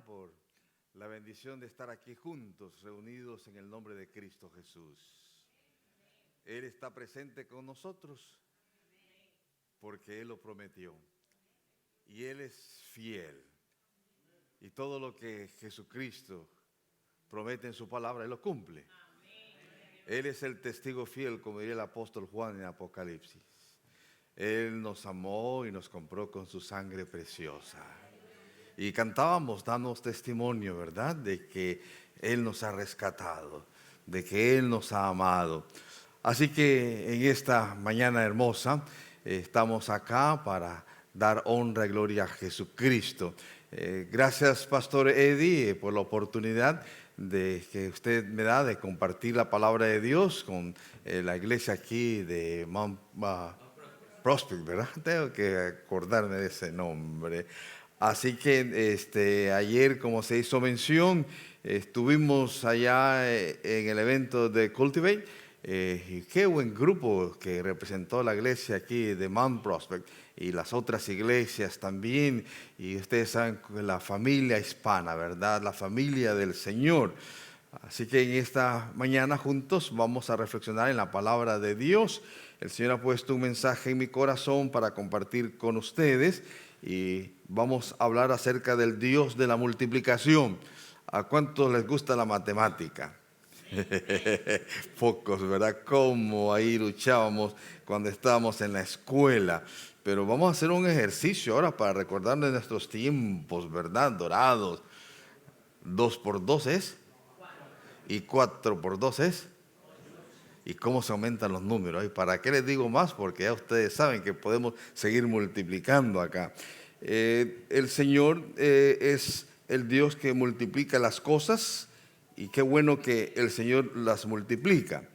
por la bendición de estar aquí juntos, reunidos en el nombre de Cristo Jesús. Él está presente con nosotros porque Él lo prometió. Y Él es fiel. Y todo lo que Jesucristo promete en su palabra, Él lo cumple. Él es el testigo fiel, como diría el apóstol Juan en Apocalipsis. Él nos amó y nos compró con su sangre preciosa. Y cantábamos, damos testimonio, ¿verdad?, de que Él nos ha rescatado, de que Él nos ha amado. Así que en esta mañana hermosa estamos acá para dar honra y gloria a Jesucristo. Gracias, Pastor Eddie, por la oportunidad que usted me da de compartir la palabra de Dios con la iglesia aquí de Mount Prospect, ¿verdad? Tengo que acordarme de ese nombre. Así que ayer, como se hizo mención, estuvimos allá en el evento de Cultivate. Y qué buen grupo que representó la iglesia aquí de Mount Prospect y las otras iglesias también. Y ustedes saben, la familia hispana, ¿verdad? La familia del Señor. Así que en esta mañana juntos vamos a reflexionar en la palabra de Dios. El Señor ha puesto un mensaje en mi corazón para compartir con ustedes y vamos a hablar acerca del Dios de la multiplicación. ¿A cuántos les gusta la matemática? Pocos, ¿verdad? Como ahí luchábamos cuando estábamos en la escuela. Pero vamos a hacer un ejercicio ahora para recordar de nuestros tiempos, ¿verdad? Dorados. 2 por 2 es. Y 4 por 2 es. ¿Y cómo se aumentan los números? ¿Y para qué les digo más? Porque ya ustedes saben que podemos seguir multiplicando acá. El Señor es el Dios que multiplica las cosas. Y qué bueno que el Señor las multiplica.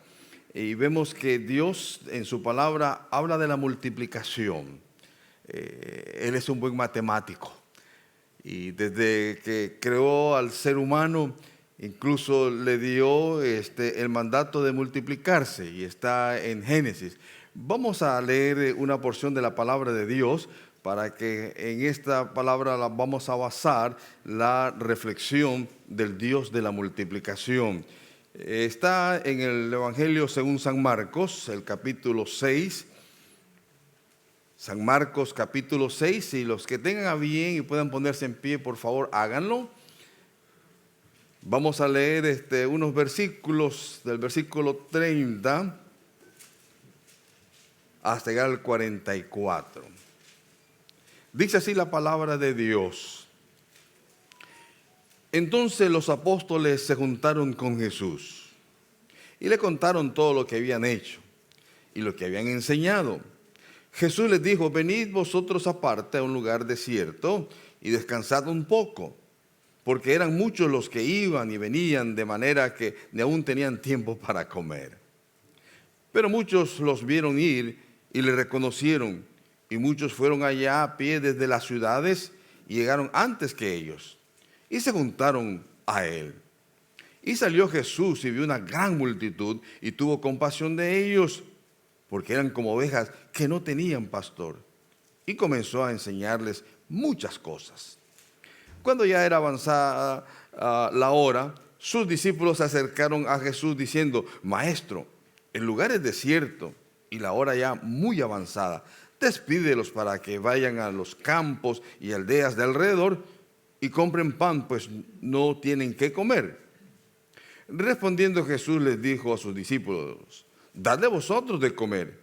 Y vemos que Dios en su palabra habla de la multiplicación. Él es un buen matemático. Y desde que creó al ser humano, incluso le dio el mandato de multiplicarse. Y está en Génesis. Vamos a leer una porción de la palabra de Dios para que en esta palabra la vamos a basar la reflexión del Dios de la multiplicación. Está en el Evangelio según San Marcos, el capítulo 6. San Marcos capítulo 6, y los que tengan a bien y puedan ponerse en pie, por favor, háganlo. Vamos a leer unos versículos del versículo 30 hasta llegar al 44. Dice así la palabra de Dios. Entonces los apóstoles se juntaron con Jesús y le contaron todo lo que habían hecho y lo que habían enseñado. Jesús les dijo: venid vosotros aparte a un lugar desierto y descansad un poco, porque eran muchos los que iban y venían, de manera que ni aún tenían tiempo para comer. Pero muchos los vieron ir y le reconocieron, y muchos fueron allá a pie desde las ciudades y llegaron antes que ellos, y se juntaron a él. Y salió Jesús y vio una gran multitud y tuvo compasión de ellos, porque eran como ovejas que no tenían pastor, y comenzó a enseñarles muchas cosas. Cuando ya era avanzada la hora, sus discípulos se acercaron a Jesús diciendo: Maestro, el lugar es desierto y la hora ya muy avanzada. Despídelos para que vayan a los campos y aldeas de alrededor y compren pan, pues no tienen qué comer. Respondiendo Jesús les dijo a sus discípulos: dadle vosotros de comer.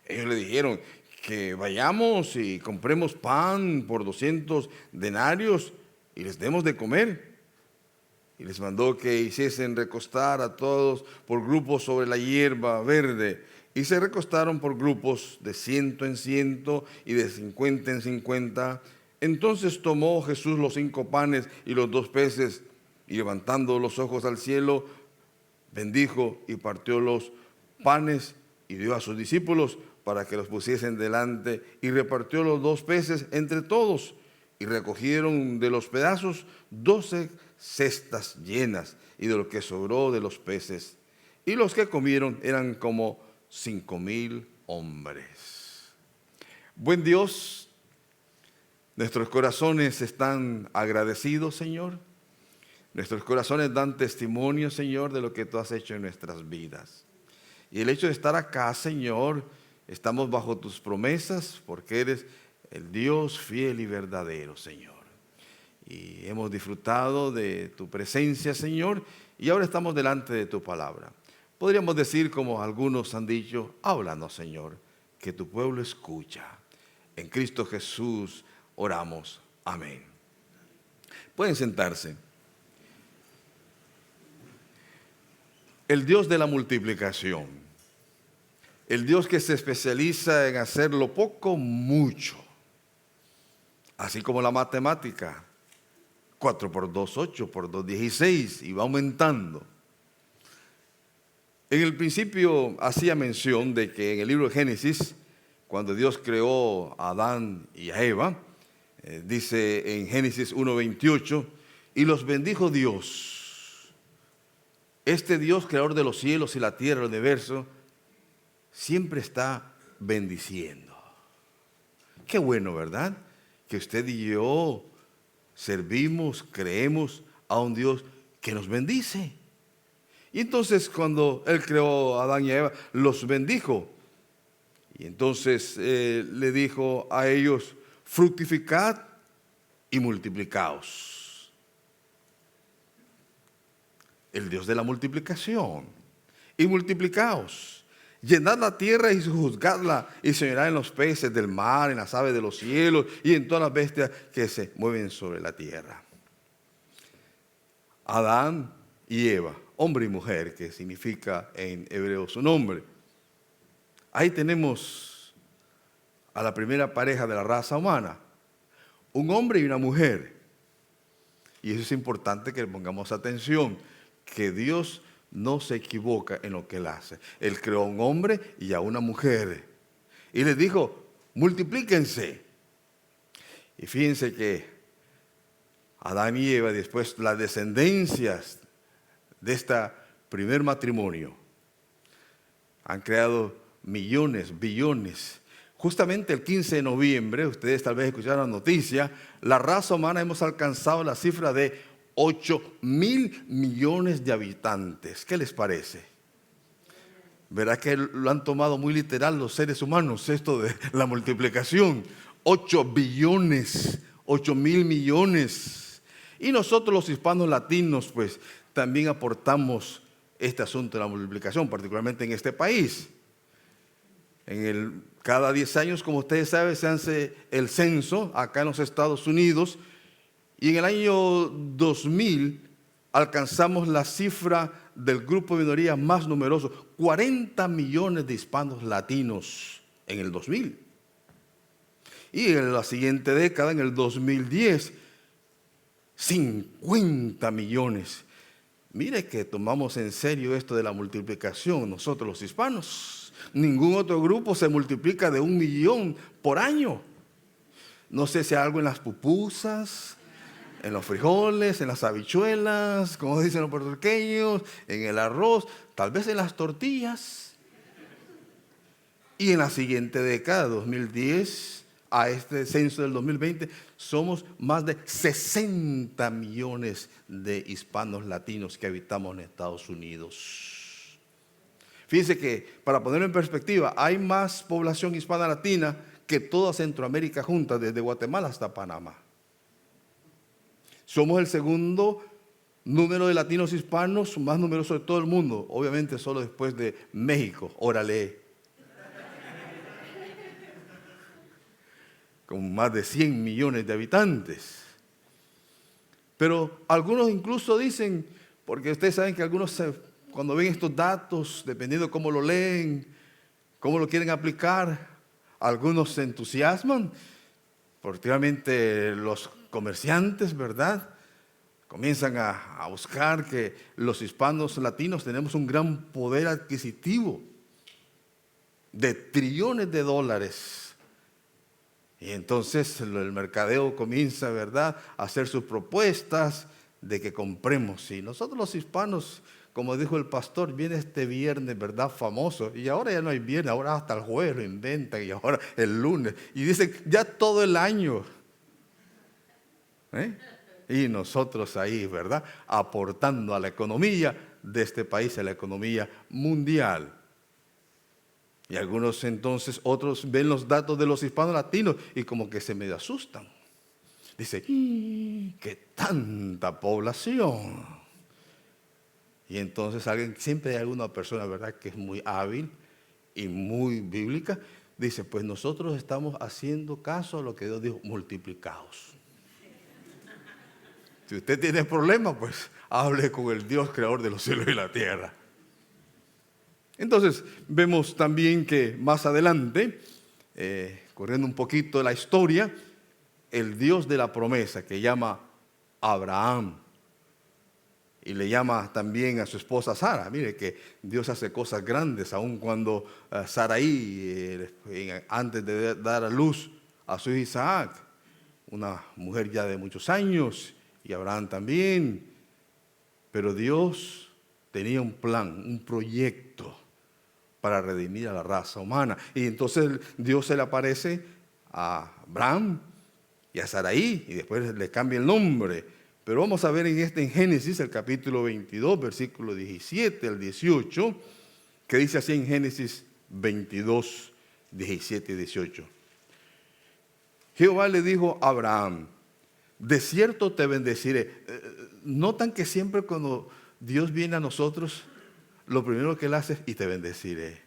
Ellos le dijeron: que vayamos y compremos pan por 200 denarios y les demos de comer. Y les mandó que hiciesen recostar a todos por grupos sobre la hierba verde. Y se recostaron por grupos de 100 en 100 y de 50 en 50. Entonces tomó Jesús los 5 panes y los 2 peces, y levantando los ojos al cielo, bendijo y partió los panes y dio a sus discípulos para que los pusiesen delante, y repartió los 2 peces entre todos, y recogieron de los pedazos 12 cestas llenas, y de lo que sobró de los peces. Y los que comieron eran como 5,000 hombres. Buen Dios, Nuestros corazones están agradecidos, Señor. Nuestros corazones dan testimonio, Señor, de lo que tú has hecho en nuestras vidas. Y el hecho de estar acá, Señor, estamos bajo tus promesas porque eres el Dios fiel y verdadero, Señor. Y hemos disfrutado de tu presencia, Señor, y ahora estamos delante de tu palabra. Podríamos decir, como algunos han dicho, háblanos, Señor, que tu pueblo escucha. En Cristo Jesús oramos. Amén. Pueden sentarse. El Dios de la multiplicación, el Dios que se especializa en hacer lo poco mucho, así como la matemática, 4 por 2, 8 por 2, 16, y va aumentando. En el principio hacía mención de que en el libro de Génesis, cuando Dios creó a Adán y a Eva, dice en Génesis 1:28, y los bendijo Dios. Este Dios, creador de los cielos y la tierra, el universo, siempre está bendiciendo. Qué bueno, ¿verdad? Que usted y yo servimos, creemos a un Dios que nos bendice. Y entonces cuando Él creó a Adán y a Eva, los bendijo. Y entonces le dijo a ellos, fructificad y multiplicaos. El Dios de la multiplicación. Y multiplicaos. Llenad la tierra y juzgadla y señorad en los peces del mar, en las aves de los cielos y en todas las bestias que se mueven sobre la tierra. Adán y Eva, hombre y mujer, que significa en hebreo su nombre. Ahí tenemos a la primera pareja de la raza humana, un hombre y una mujer. Y eso es importante que le pongamos atención, que Dios no se equivoca en lo que Él hace. Él creó a un hombre y a una mujer. Y les dijo, multiplíquense. Y fíjense que Adán y Eva, después las descendencias de este primer matrimonio, han creado millones, billones. Justamente el 15 de noviembre, ustedes tal vez escucharon la noticia, la raza humana hemos alcanzado la cifra de 8,000 millones de habitantes. ¿Qué les parece? ¿Verdad que lo han tomado muy literal los seres humanos, esto de la multiplicación? 8 billones, 8,000 millones. Y nosotros los hispanos latinos, pues también aportamos este asunto de la multiplicación, particularmente en este país. Cada 10 años, como ustedes saben, se hace el censo acá en los Estados Unidos. Y en el año 2000 alcanzamos la cifra del grupo de minoría más numeroso, 40 millones de hispanos latinos en el 2000. Y en la siguiente década, en el 2010, 50 millones. Mire que tomamos en serio esto de la multiplicación nosotros los hispanos. Ningún otro grupo se multiplica de 1 millón por año. No sé si hay algo en las pupusas, en los frijoles, en las habichuelas, como dicen los puertorriqueños, en el arroz, tal vez en las tortillas. Y en la siguiente década, 2010, a este censo del 2020, somos más de 60 millones de hispanos latinos que habitamos en Estados Unidos. Fíjense que, para ponerlo en perspectiva, hay más población hispana latina que toda Centroamérica junta, desde Guatemala hasta Panamá. Somos el segundo número de latinos hispanos más numeroso de todo el mundo, obviamente solo después de México, órale, con más de 100 millones de habitantes. Pero algunos incluso dicen, porque ustedes saben que algunos cuando ven estos datos, dependiendo cómo lo leen, cómo lo quieren aplicar, algunos se entusiasman, particularmente los comerciantes, ¿verdad? Comienzan a buscar que los hispanos latinos tenemos un gran poder adquisitivo de trillones de dólares. Y entonces el mercadeo comienza, ¿verdad?, a hacer sus propuestas de que compremos. Y nosotros los hispanos, como dijo el pastor, viene este viernes, ¿verdad?, famoso. Y ahora ya no hay viernes, ahora hasta el jueves lo inventan y ahora el lunes. Y dicen, ya todo el año. ¿eh? Y nosotros ahí, ¿verdad? Aportando a la economía de este país, a la economía mundial. Y algunos entonces, otros ven los datos de los hispanos latinos y como que se medio asustan. Dice, ¿qué tanta población? Y entonces siempre hay alguna persona, ¿verdad?, que es muy hábil y muy bíblica. Dice, pues nosotros estamos haciendo caso a lo que Dios dijo, multiplicaos. Si usted tiene problemas, pues hable con el Dios creador de los cielos y la tierra. Entonces, vemos también que más adelante, corriendo un poquito la historia, el Dios de la promesa que llama Abraham y le llama también a su esposa Sara. Mire que Dios hace cosas grandes, aun cuando Saraí, antes de dar a luz a su hijo Isaac, una mujer ya de muchos años, y Abraham también, pero Dios tenía un plan, un proyecto para redimir a la raza humana. Y entonces Dios se le aparece a Abraham y a Saraí, y después le cambia el nombre. Pero vamos a ver en Génesis, el capítulo 22, versículo 17 al 18, que dice así en Génesis 22, 17 y 18. Jehová le dijo a Abraham, de cierto te bendeciré. Notan que siempre cuando Dios viene a nosotros, lo primero que Él hace es, y te bendeciré.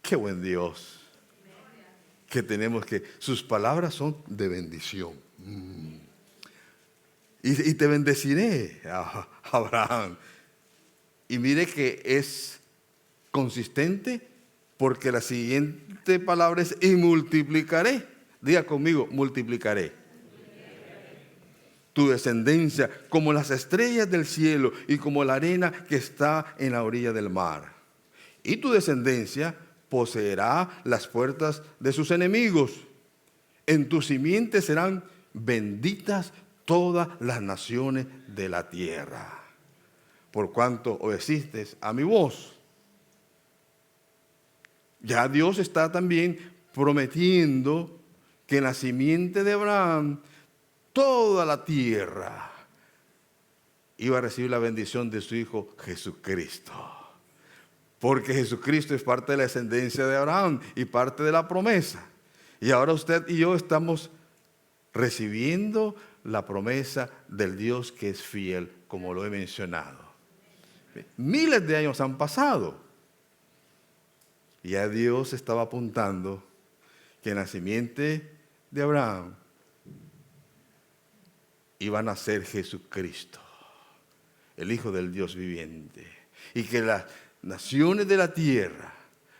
Qué buen Dios que tenemos, que sus palabras son de bendición. Y te bendeciré, Abraham. Y mire que es consistente, porque la siguiente palabra es, y multiplicaré. Diga conmigo, multiplicaré tu descendencia como las estrellas del cielo y como la arena que está en la orilla del mar. Y tu descendencia poseerá las puertas de sus enemigos. En tu simiente serán benditas todas las naciones de la tierra, por cuanto obedeciste a mi voz. Ya Dios está también prometiendo que en la simiente de Abraham toda la tierra iba a recibir la bendición de su Hijo Jesucristo. Porque Jesucristo es parte de la descendencia de Abraham y parte de la promesa. Y ahora usted y yo estamos recibiendo la promesa del Dios que es fiel, como lo he mencionado. Miles de años han pasado. Y ya Dios estaba apuntando que en la simiente de Abraham iba a nacer Jesucristo, el Hijo del Dios viviente. Y que las naciones de la tierra,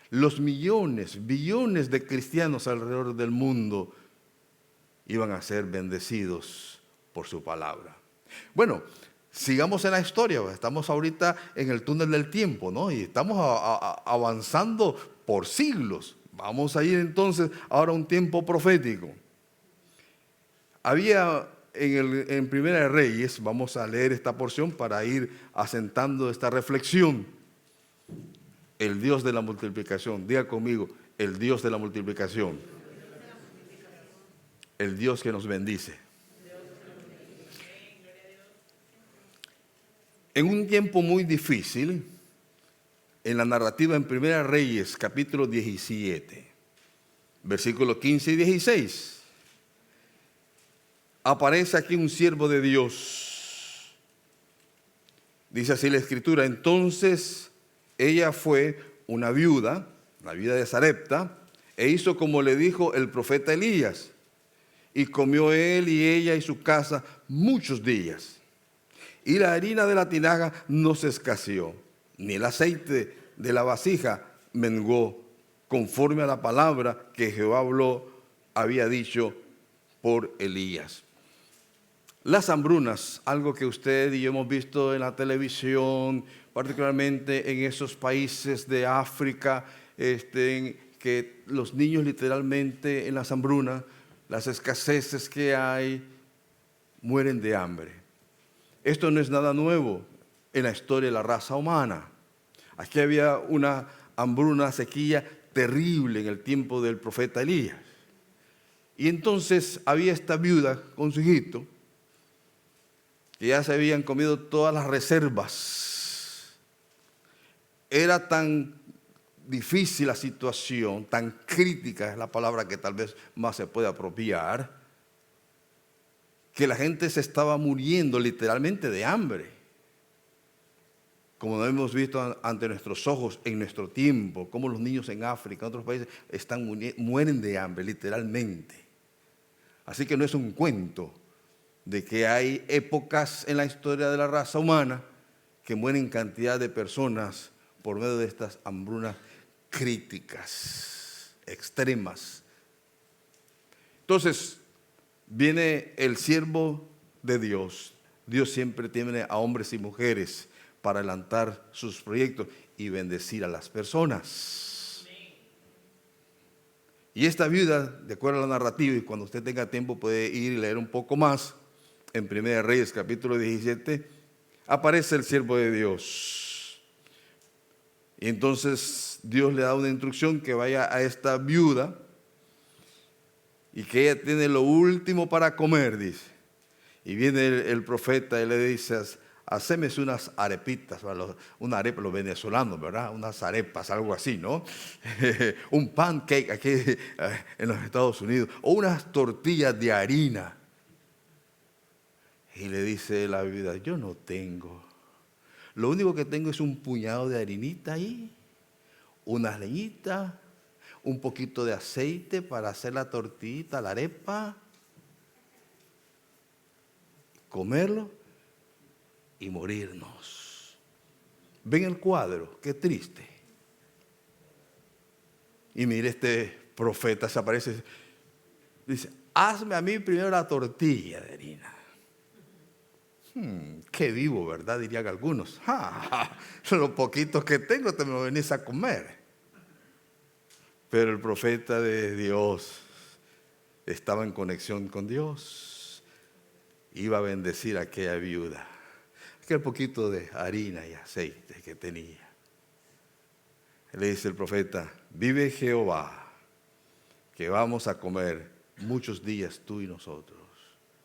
los millones, billones de cristianos alrededor del mundo, iban a ser bendecidos por su palabra. Bueno, sigamos en la historia. Estamos ahorita en el túnel del tiempo, ¿no? Y estamos avanzando por siglos. Vamos a ir entonces ahora a un tiempo profético. Había en Primera de Reyes, vamos a leer esta porción para ir asentando esta reflexión. El Dios de la multiplicación. Diga conmigo, el Dios de la multiplicación. El Dios que nos bendice. En un tiempo muy difícil, en la narrativa en Primera Reyes, capítulo 17, versículos 15 y 16, aparece aquí un siervo de Dios. Dice así la Escritura: entonces ella fue una viuda, la viuda de Sarepta, e hizo como le dijo el profeta Elías. Y comió él y ella y su casa muchos días. Y la harina de la tinaja no se escaseó, ni el aceite de la vasija menguó, conforme a la palabra que Jehová había dicho por Elías. Las hambrunas, algo que usted y yo hemos visto en la televisión, particularmente en esos países de África, que los niños literalmente en las hambrunas, las escaseces que hay, mueren de hambre. Esto no es nada nuevo en la historia de la raza humana. Aquí había una hambruna, una sequía terrible en el tiempo del profeta Elías. Y entonces había esta viuda con su hijito, que ya se habían comido todas las reservas. Era tan difícil la situación, tan crítica es la palabra que tal vez más se puede apropiar, que la gente se estaba muriendo literalmente de hambre. Como lo hemos visto ante nuestros ojos en nuestro tiempo, como los niños en África, en otros países, mueren de hambre, literalmente. Así que no es un cuento de que hay épocas en la historia de la raza humana que mueren cantidad de personas por medio de estas hambrunas críticas, extremas. Entonces, viene el siervo de Dios. Dios siempre tiene a hombres y mujeres para adelantar sus proyectos y bendecir a las personas. Y esta viuda, de acuerdo a la narrativa, y cuando usted tenga tiempo puede ir y leer un poco más, en 1 Reyes capítulo 17, aparece el siervo de Dios. Y entonces Dios le da una instrucción que vaya a esta viuda y que ella tiene lo último para comer, dice. Y viene el profeta y le dice: haceme unas arepitas, una arepa, los venezolanos, ¿verdad? Unas arepas, algo así, ¿no? Un pancake aquí en los Estados Unidos, o unas tortillas de harina. Y le dice la viuda: yo no tengo. Lo único que tengo es un puñado de harinita ahí, unas leñitas, un poquito de aceite para hacer la tortillita, la arepa, comerlo y morirnos. ¿Ven el cuadro? Qué triste. Y mire, este profeta se aparece, dice: hazme a mí primero la tortilla de harina. Qué vivo, ¿verdad? Dirían algunos. Lo poquito que tengo te me lo venís a comer. Pero el profeta de Dios estaba en conexión con Dios. Iba a bendecir a aquella viuda. Aquel poquito de harina y aceite que tenía. Le dice el profeta: vive Jehová, que vamos a comer muchos días tú y nosotros,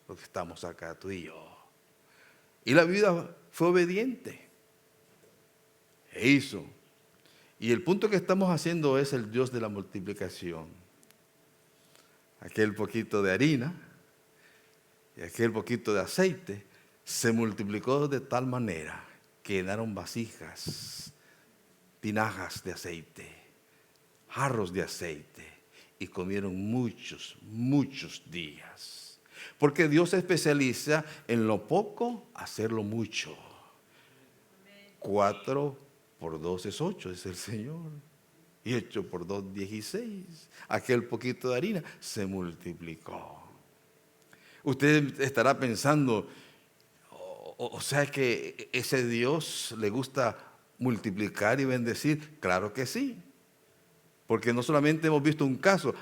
los que estamos acá, tú y yo. Y la viuda fue obediente. E hizo. Y el punto que estamos haciendo es el Dios de la multiplicación. Aquel poquito de harina y aquel poquito de aceite se multiplicó de tal manera que llenaron vasijas, tinajas de aceite, jarros de aceite, y comieron muchos, muchos días. Porque Dios se especializa en lo poco, hacerlo mucho. 4 por 2 es 8, es el Señor. Y 8 por 2, 16. Aquel poquito de harina se multiplicó. Usted estará pensando, o sea que ese Dios le gusta multiplicar y bendecir. Claro que sí. Porque no solamente hemos visto un caso,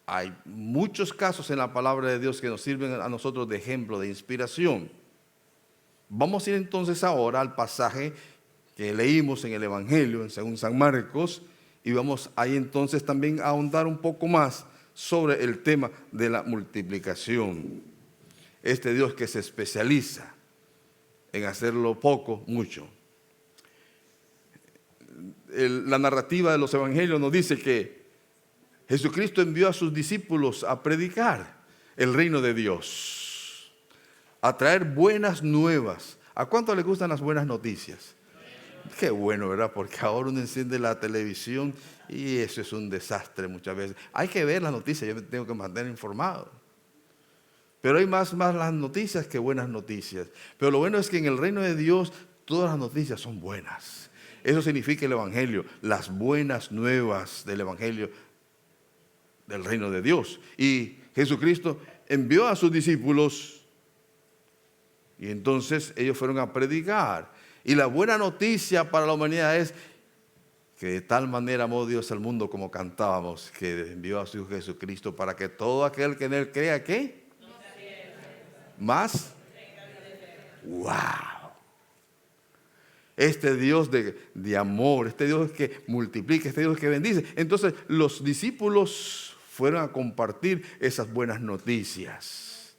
hay muchos casos en la palabra de Dios que nos sirven a nosotros de ejemplo, de inspiración. Vamos a ir entonces ahora al pasaje que leímos en el Evangelio, según San Marcos, y vamos ahí entonces también a ahondar un poco más sobre el tema de la multiplicación. Este Dios que se especializa en hacerlo poco, mucho. La narrativa de los Evangelios nos dice que Jesucristo envió a sus discípulos a predicar el reino de Dios, a traer buenas nuevas. ¿A cuánto les gustan las buenas noticias? Qué bueno, ¿verdad? Porque ahora uno enciende la televisión y eso es un desastre muchas veces. Hay que ver las noticias, yo me tengo que mantener informado. Pero hay más las noticias que buenas noticias. Pero lo bueno es que en el reino de Dios todas las noticias son buenas. Eso significa el Evangelio, las buenas nuevas del Evangelio del reino de Dios. Y Jesucristo envió a sus discípulos y entonces ellos fueron a predicar. Y la buena noticia para la humanidad es que de tal manera amó Dios al mundo, como cantábamos, que envió a su Hijo Jesucristo para que todo aquel que en él crea, ¿qué? Más. ¡Wow! Este Dios de amor, este Dios que multiplica, este Dios que bendice. Entonces los discípulos fueron a compartir esas buenas noticias.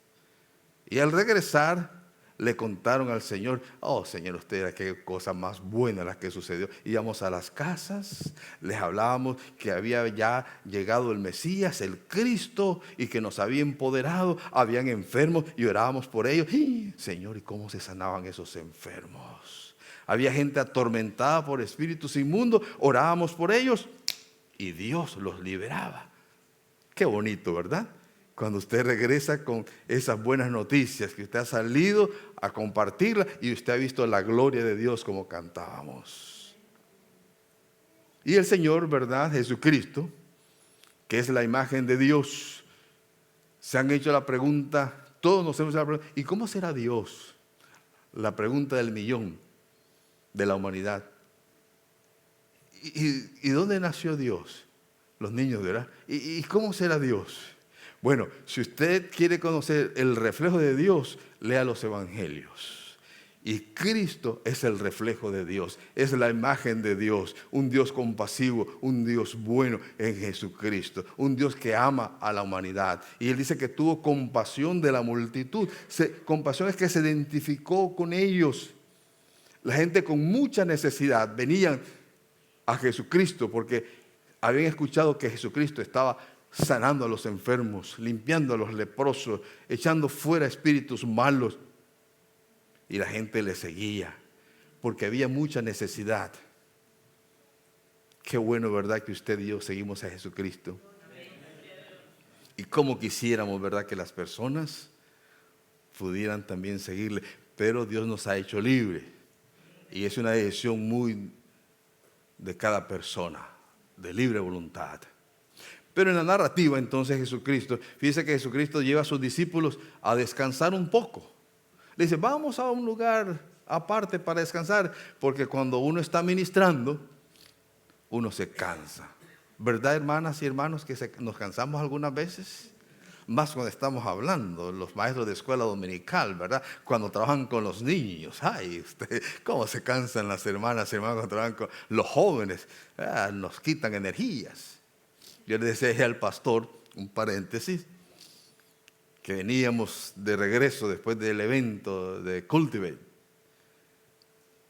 Y al regresar, le contaron al Señor: oh Señor, usted, qué cosa más buena la que sucedió. Íbamos a las casas, les hablábamos que había ya llegado el Mesías, el Cristo, y que nos había empoderado. Habían enfermos y orábamos por ellos. ¡Y, Señor! ¿Y cómo se sanaban esos enfermos? Había gente atormentada por espíritus inmundos, orábamos por ellos y Dios los liberaba. Qué bonito, ¿verdad? Cuando usted regresa con esas buenas noticias, que usted ha salido a compartirla y usted ha visto la gloria de Dios como cantábamos. Y el Señor, ¿verdad? Jesucristo, que es la imagen de Dios, se han hecho la pregunta, todos nos hemos hecho la pregunta: ¿y cómo será Dios? La pregunta del millón de la humanidad. ¿Y dónde nació Dios? Los niños, ¿verdad? ¿Y cómo será Dios? Bueno, si usted quiere conocer el reflejo de Dios, lea los evangelios. Y Cristo es el reflejo de Dios, es la imagen de Dios, un Dios compasivo, un Dios bueno en Jesucristo, un Dios que ama a la humanidad. Y Él dice que tuvo compasión de la multitud. Compasión es que se identificó con ellos. La gente con mucha necesidad venían a Jesucristo porque habían escuchado que Jesucristo estaba sanando a los enfermos, limpiando a los leprosos, echando fuera espíritus malos. Y la gente le seguía porque había mucha necesidad. Qué bueno, ¿verdad?, que usted y yo seguimos a Jesucristo. Y cómo quisiéramos, ¿verdad?, que las personas pudieran también seguirle. Pero Dios nos ha hecho libres. Y es una decisión muy de cada persona, de libre voluntad. Pero en la narrativa, entonces, Jesucristo, fíjese que Jesucristo lleva a sus discípulos a descansar un poco. Le dice: vamos a un lugar aparte para descansar, porque cuando uno está ministrando, uno se cansa. ¿Verdad, hermanas y hermanos, que nos cansamos algunas veces? Más cuando estamos hablando, los maestros de escuela dominical, ¿verdad? Cuando trabajan con los niños. Ay, cómo se cansan las hermanas y hermanos cuando trabajan con los jóvenes. Nos quitan energías. Yo le decía al pastor, un paréntesis, que veníamos de regreso después del evento de Cultivate.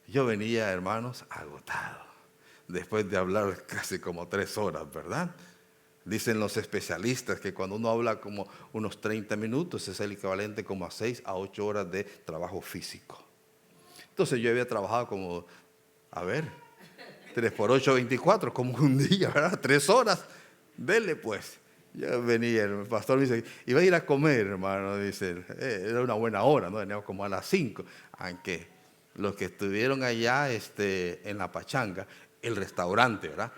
Yo venía, hermanos, agotado, después de hablar casi como 3 horas, ¿verdad? Dicen los especialistas que cuando uno habla como unos 30 minutos es el equivalente como a 6 a 8 horas de trabajo físico. Entonces yo había trabajado como, 3 por 8, 24, como un día, ¿verdad? 3 horas. Dele pues. Ya venía, el pastor me dice: iba a ir a comer, hermano. Dice, era una buena hora, ¿no? Veníamos como a las 5. Aunque los que estuvieron allá en la pachanga, el restaurante, ¿verdad?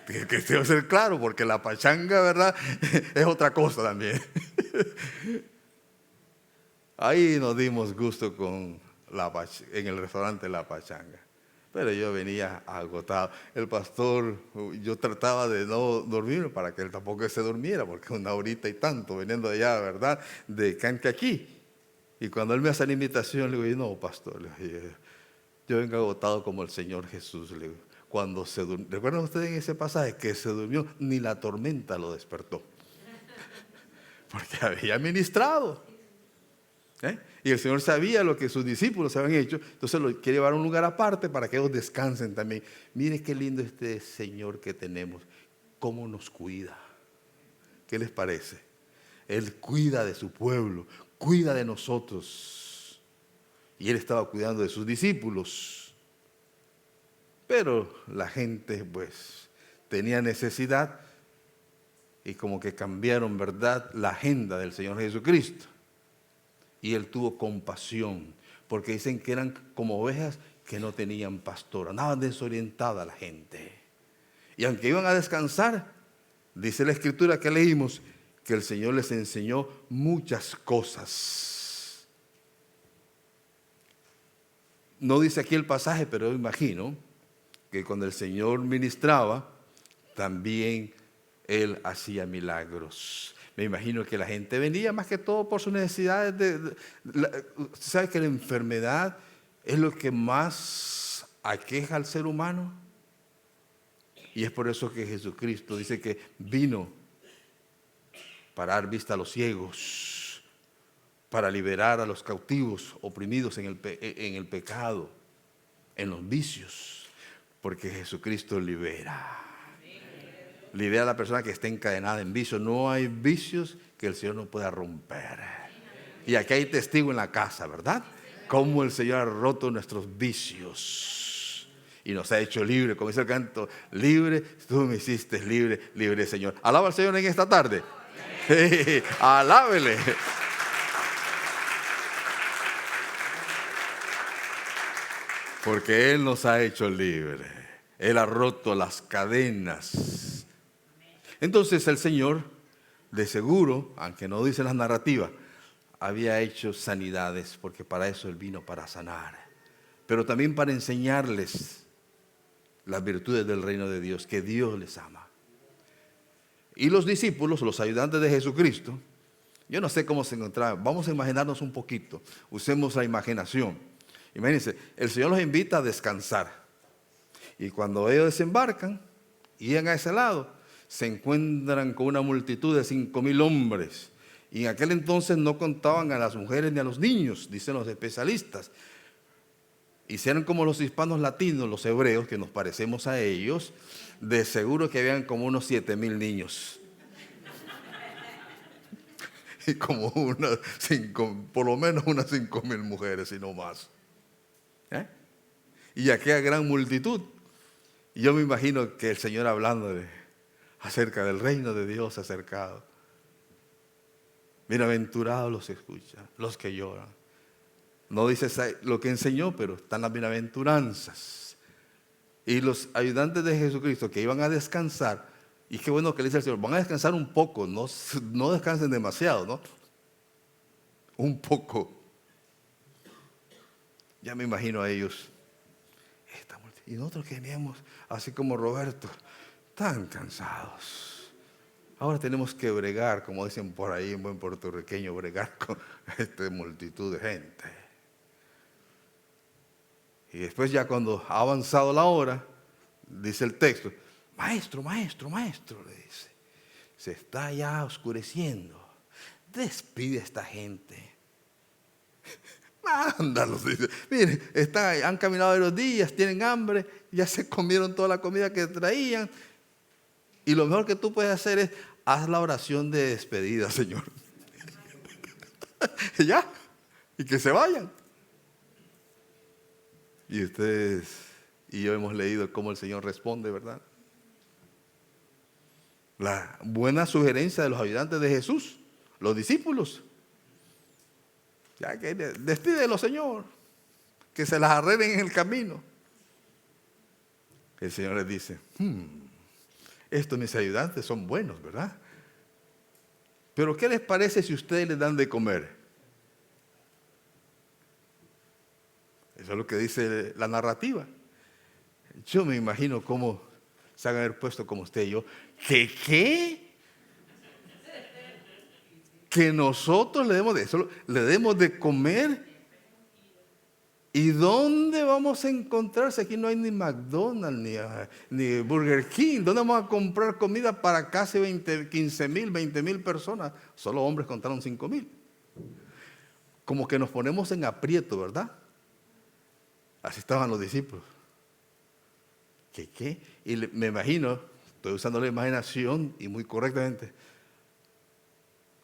Que debo ser claro, porque la pachanga, ¿verdad?, es otra cosa también. Ahí nos dimos gusto en el restaurante La Pachanga. Pero yo venía agotado. El pastor, yo trataba de no dormir para que él tampoco se durmiera, porque 1 horita y tanto viniendo de allá, ¿verdad?, de Canque aquí. Y cuando él me hace la invitación, le digo: no, pastor, yo vengo agotado como el Señor Jesús. Le digo, cuando se durmió, ¿recuerdan ustedes en ese pasaje que se durmió? Ni la tormenta lo despertó, porque había ministrado. Y el Señor sabía lo que sus discípulos habían hecho, entonces lo quiere llevar a un lugar aparte para que ellos descansen también. Mire qué lindo este Señor que tenemos, cómo nos cuida. ¿Qué les parece? Él cuida de su pueblo, cuida de nosotros. Y Él estaba cuidando de sus discípulos. Pero la gente pues tenía necesidad y como que cambiaron, ¿verdad?, la agenda del Señor Jesucristo. Y Él tuvo compasión, porque dicen que eran como ovejas que no tenían pastor, andaban desorientada la gente. Y aunque iban a descansar, dice la escritura que leímos, que el Señor les enseñó muchas cosas. No dice aquí el pasaje, pero yo imagino que cuando el Señor ministraba, también Él hacía milagros. Me imagino que la gente venía más que todo por sus necesidades. ¿Sabe que la enfermedad es lo que más aqueja al ser humano? Y es por eso que Jesucristo dice que vino para dar vista a los ciegos, para liberar a los cautivos, oprimidos en el pecado, en los vicios, porque Jesucristo libera. Libera a la persona que está encadenada en vicios. No hay vicios que el Señor no pueda romper. Y aquí hay testigo en la casa, ¿verdad? Cómo el Señor ha roto nuestros vicios y nos ha hecho libre, como dice el canto, libre, tú me hiciste libre, libre Señor. Alaba al Señor en esta tarde. Sí, alábele. Porque Él nos ha hecho libre. Él ha roto las cadenas. Entonces el Señor, de seguro, aunque no dicen las narrativas, había hecho sanidades, porque para eso Él vino, para sanar. Pero también para enseñarles las virtudes del reino de Dios, que Dios les ama. Y los discípulos, los ayudantes de Jesucristo, yo no sé cómo se encontraban. Vamos a imaginarnos un poquito. Usemos la imaginación. Imagínense, el Señor los invita a descansar. Y cuando ellos desembarcan y llegan a ese lado, se encuentran con una multitud de 5,000 hombres. Y en aquel entonces no contaban a las mujeres ni a los niños, dicen los especialistas. Hicieron como los hispanos latinos, los hebreos, que nos parecemos a ellos, de seguro que habían como unos 7,000 niños. Y como por lo menos unas 5,000 mujeres, y no más. Y aquella gran multitud. Y yo me imagino que el Señor hablando acerca del reino de Dios acercado. Bienaventurados los que escuchan, los que lloran. No dice lo que enseñó, pero están las bienaventuranzas. Y los ayudantes de Jesucristo que iban a descansar, y qué bueno que le dice el Señor, van a descansar un poco, no descansen demasiado, ¿no? Un poco. Ya me imagino a ellos. Y nosotros que veníamos, así como Roberto, tan cansados. Ahora tenemos que bregar, como dicen por ahí en buen puertorriqueño, bregar con esta multitud de gente. Y después ya cuando ha avanzado la hora, dice el texto, maestro, le dice, se está ya oscureciendo, despide a esta gente. Mándalos, dice. Miren, han caminado varios días, tienen hambre, ya se comieron toda la comida que traían. Y lo mejor que tú puedes hacer es, haz la oración de despedida, Señor. Ya, y que se vayan. Y ustedes y yo hemos leído cómo el Señor responde, ¿verdad? La buena sugerencia de los ayudantes de Jesús, los discípulos. Ya que despídelo, Señor, que se las arreglen en el camino. El Señor les dice, estos mis ayudantes son buenos, ¿verdad? Pero ¿qué les parece si ustedes les dan de comer? Eso es lo que dice la narrativa. Yo me imagino cómo se han haber puesto como usted y yo. ¿Qué? Que nosotros le demos de comer. ¿Y dónde vamos a encontrarse? Aquí no hay ni McDonald's ni Burger King. ¿Dónde vamos a comprar comida para casi 15,000, 20,000 personas? Solo hombres contaron 5,000. Como que nos ponemos en aprieto, ¿verdad? Así estaban los discípulos. ¿Qué? Y me imagino, estoy usando la imaginación y muy correctamente,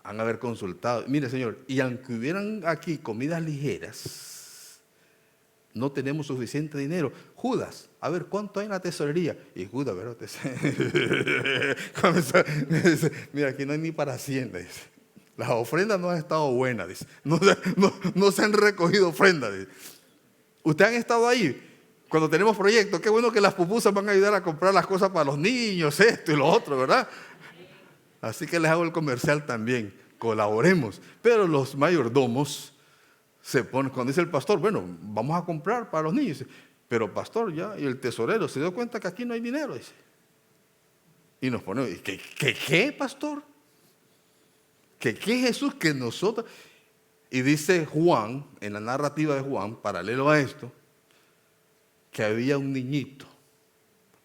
han haber consultado. Mire, Señor, y aunque hubieran aquí comidas ligeras, no tenemos suficiente dinero. Judas, a ver, ¿cuánto hay en la tesorería? Y Judas, ¿verdad? Mira, aquí no hay ni para Hacienda, dice. Las ofrendas no han estado buenas, dice. No se han recogido ofrendas, dice. Ustedes han estado ahí cuando tenemos proyectos. Qué bueno que las pupusas van a ayudar a comprar las cosas para los niños, esto y lo otro, ¿verdad? Así que les hago el comercial también. Colaboremos. Pero los mayordomos se ponen, cuando dice el pastor, bueno, vamos a comprar para los niños. Pero pastor, ya, y el tesorero se dio cuenta que aquí no hay dinero, dice. Y nos ponemos, ¿qué, pastor? ¿Qué Jesús que nosotros? Y dice Juan, en la narrativa de Juan, paralelo a esto, que había un niñito,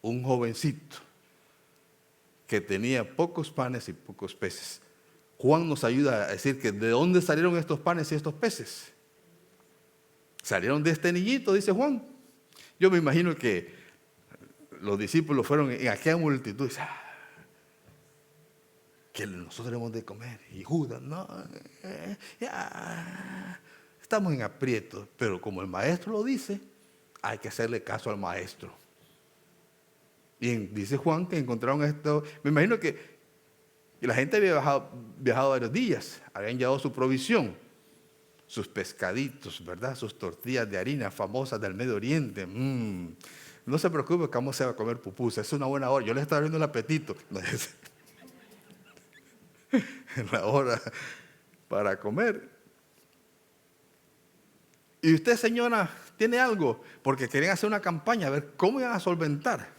un jovencito, que tenía pocos panes y pocos peces. Juan nos ayuda a decir que de dónde salieron estos panes y estos peces. Salieron de este niñito, dice Juan. Yo me imagino que los discípulos fueron en aquella multitud y dicen, que nosotros hemos de comer. Y Judas, no, ya, estamos en aprietos. Pero como el maestro lo dice, hay que hacerle caso al maestro. Y dice Juan que encontraron esto. Me imagino que la gente había viajado varios días, habían llevado su provisión, sus pescaditos, ¿verdad? Sus tortillas de harina famosas del Medio Oriente. No se preocupe que vamos a comer pupusas, es una buena hora. Yo les estaba abriendo el apetito. La hora para comer. Y usted, señora, tiene algo, porque querían hacer una campaña, a ver cómo iban a solventar.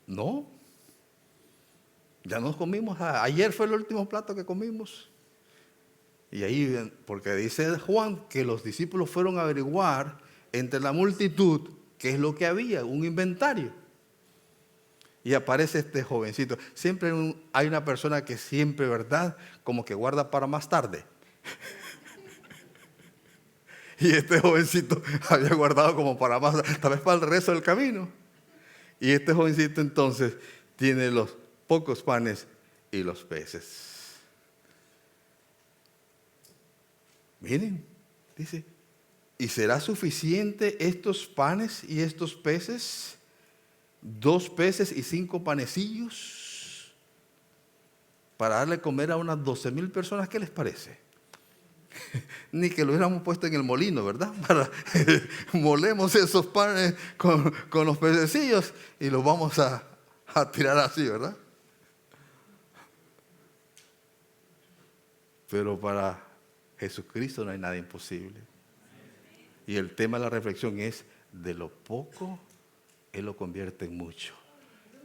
No, ya nos comimos, ayer fue el último plato que comimos. Y ahí, porque dice Juan que los discípulos fueron a averiguar entre la multitud qué es lo que había, un inventario. Y aparece este jovencito. Siempre hay una persona que siempre, ¿verdad?, como que guarda para más tarde. Y este jovencito había guardado como para más, tal vez para el resto del camino. Y este jovencito entonces tiene los pocos panes y los peces. Miren, dice, ¿y será suficiente estos panes y estos peces? 2 peces y 5 panecillos para darle comer a unas 12,000 personas. ¿Qué les parece? Ni que lo hubiéramos puesto en el molino, ¿verdad? Molemos esos panes con los pececillos y los vamos a tirar así, ¿verdad? Pero para Jesucristo no hay nada imposible. Y el tema de la reflexión es: de lo poco, Él lo convierte en mucho.